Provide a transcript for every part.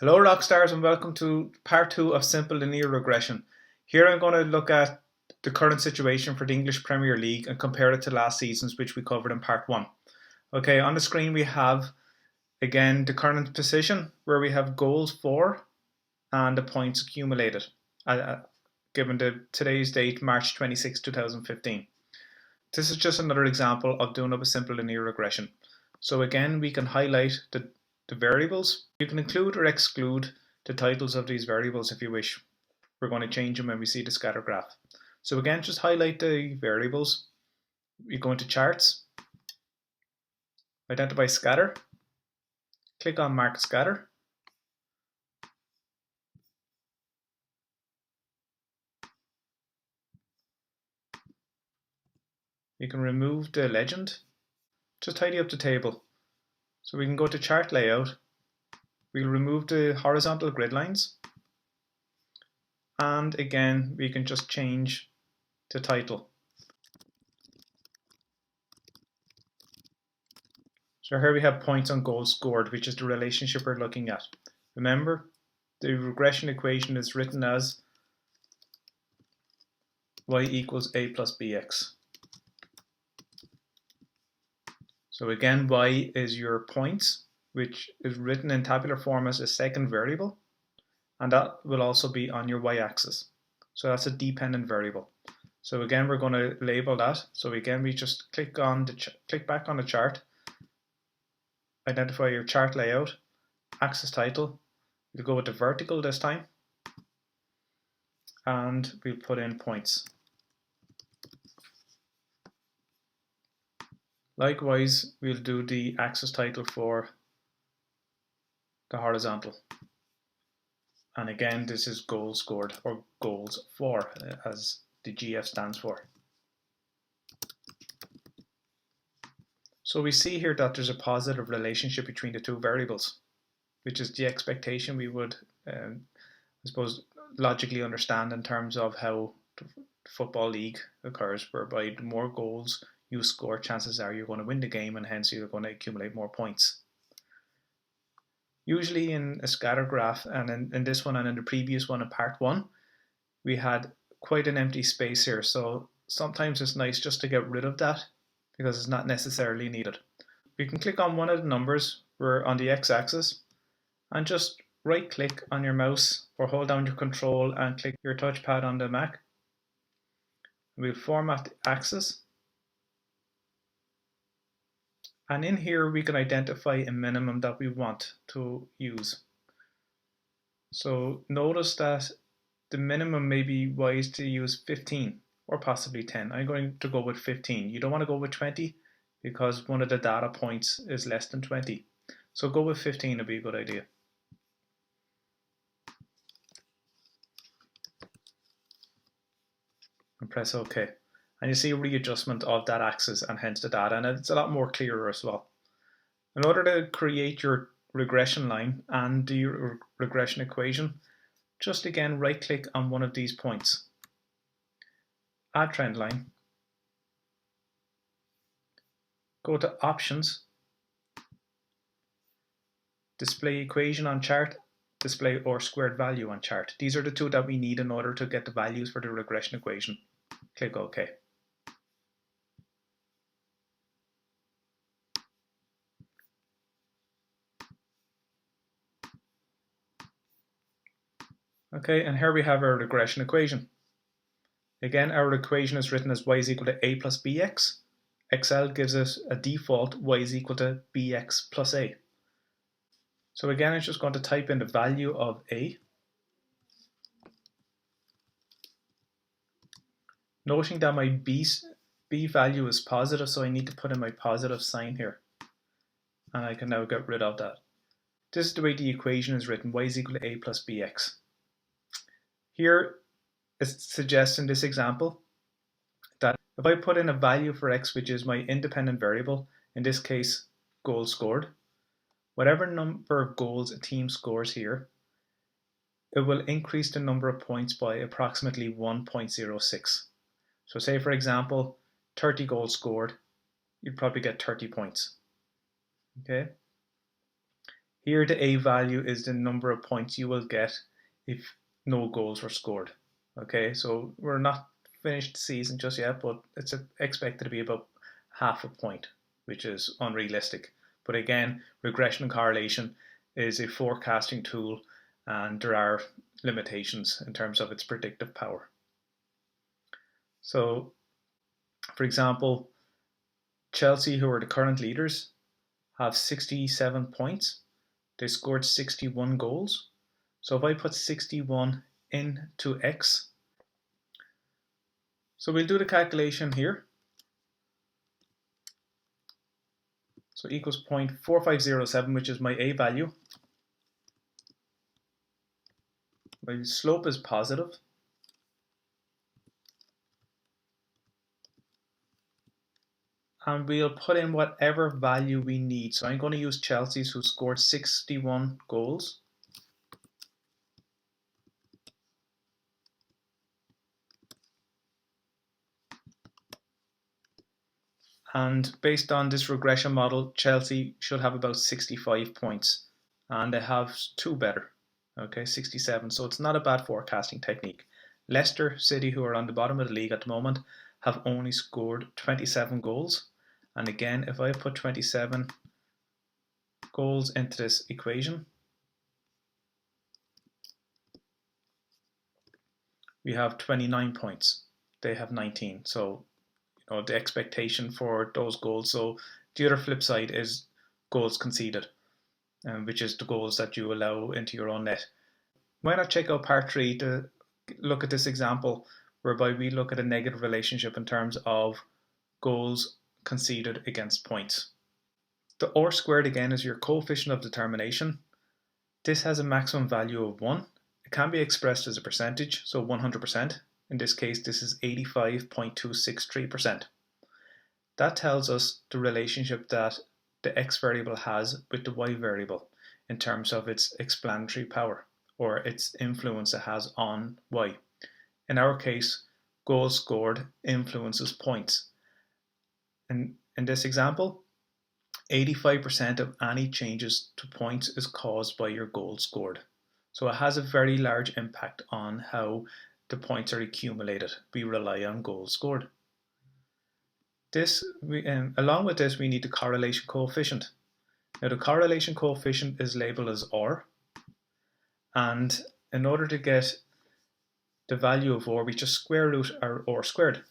Hello Rockstars and welcome to part 2 of Simple Linear Regression. Here I'm going to look at the current situation for the English Premier League and compare it to last season's, which we covered in part 1. Okay, on the screen we have again the current position where we have goals for and the points accumulated given today's date, March 26, 2015. This is just another example of doing up a simple linear regression. So again, we can highlight the variables. You can include or exclude the titles of these variables if you wish. We're going to change them when we see the scatter graph. So again, just highlight the variables. You go into charts, identify scatter, click on mark scatter. You can remove the legend. Just tidy up the table. So we can go to chart layout. We'll remove the horizontal grid lines. And again, we can just change the title. So here we have points on goals scored, which is the relationship we're looking at. Remember, the regression equation is written as y equals a plus bx. So again, y is your points, which is written in tabular form as a second variable, and that will also be on your y-axis. So that's a dependent variable. So again, we're going to label that. So again, we just click back on the chart, identify your chart layout, axis title. We'll go with the vertical this time, and we'll put in points. Likewise, we'll do the axis title for the horizontal. And again, this is goals scored, or goals for, as the GF stands for. So we see here that there's a positive relationship between the two variables, which is the expectation we would, I suppose, logically understand in terms of how the football league occurs, whereby the more goals you score, chances are you're going to win the game, and hence you're going to accumulate more points. Usually in a scatter graph, and in this one and in the previous one in part 1, we had quite an empty space here. So sometimes it's nice just to get rid of that because it's not necessarily needed. You can click on one of the numbers. We're on the x-axis, and just right click on your mouse or hold down your control and click your touchpad on the Mac. We'll format the axis. And in here we can identify a minimum that we want to use. So notice that the minimum may be wise to use 15 or possibly 10. I'm going to go with 15. You don't want to go with 20 because one of the data points is less than 20. So go with 15 would be a good idea. And press OK. And you see a readjustment of that axis and hence the data, and it's a lot more clearer as well. In order to create your regression line and do your regression equation, just again right click on one of these points. Add trend line. Go to options, display equation on chart, display or squared value on chart. These are the two that we need in order to get the values for the regression equation. Click OK. Okay, and here we have our regression equation. Again, our equation is written as y is equal to a plus bx. Excel gives us a default y is equal to bx plus a. So again, I'm just going to type in the value of a. Noting that my b value is positive, so I need to put in my positive sign here. And I can now get rid of that. This is the way the equation is written, y is equal to a plus bx. Here it suggests in this example that if I put in a value for x, which is my independent variable, in this case goals scored, whatever number of goals a team scores here, it will increase the number of points by approximately 1.06. So say for example 30 goals scored, you'd probably get 30 points. Okay. Here the A value is the number of points you will get if no goals were scored. Okay, so we're not finished the season just yet, but it's expected to be about half a point, which is unrealistic. But again, regression and correlation is a forecasting tool, and there are limitations in terms of its predictive power. So, for example, Chelsea, who are the current leaders, have 67 points. They scored 61 goals. So if I put 61 into X, so we'll do the calculation here. So equals 0.4507, which is my A value. My slope is positive. And we'll put in whatever value we need. So I'm going to use Chelsea's, who scored 61 goals. And based on this regression model, Chelsea should have about 65 points. And they have two better, okay, 67. So it's not a bad forecasting technique. Leicester City, who are on the bottom of the league at the moment, have only scored 27 goals. And again, if I put 27 goals into this equation, we have 29 points. They have 19. So, you know, the expectation for those goals. So the other flip side is goals conceded, which is the goals that you allow into your own net. Why not check out part 3 to look at this example, whereby we look at a negative relationship in terms of goals conceded against points. The R squared again is your coefficient of determination. This has a maximum value of 1. It can be expressed as a percentage, so 100%. In this case, this is 85.263%. That tells us the relationship that the X variable has with the Y variable in terms of its explanatory power, or its influence it has on Y. In our case, goals scored influences points. In this example, 85% of any changes to points is caused by your goals scored. So it has a very large impact on how the points are accumulated. We rely on goals scored. Along with this, we need the correlation coefficient. Now the correlation coefficient is labeled as R, and in order to get the value of R, we just square root our R squared.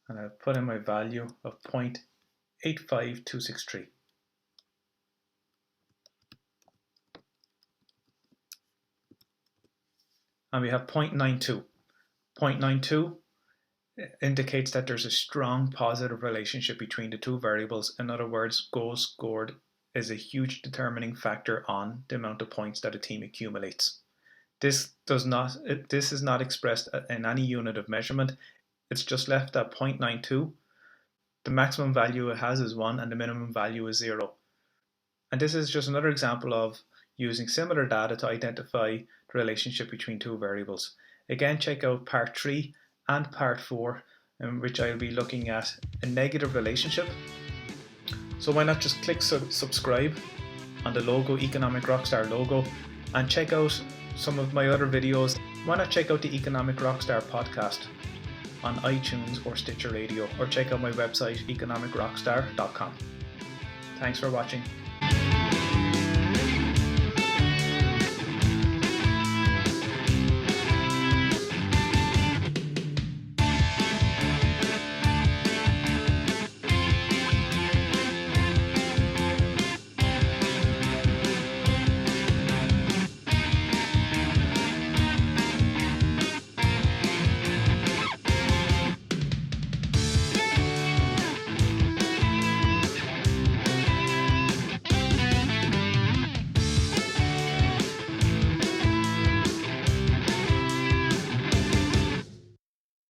And I've put in my value of 0.85263. And we have 0.92. 0.92 indicates that there's a strong positive relationship between the two variables. In other words, goals scored is a huge determining factor on the amount of points that a team accumulates. This is not expressed in any unit of measurement. It's just left at 0.92. The maximum value it has is 1 and the minimum value is 0. And this is just another example of using similar data to identify the relationship between two variables. Again, check out part 3 and part 4, in which I'll be looking at a negative relationship. So why not just click subscribe on the logo, Economic Rockstar logo, and check out some of my other videos. Why not check out the Economic Rockstar podcast on iTunes or Stitcher Radio, or check out my website economicrockstar.com. Thanks for watching.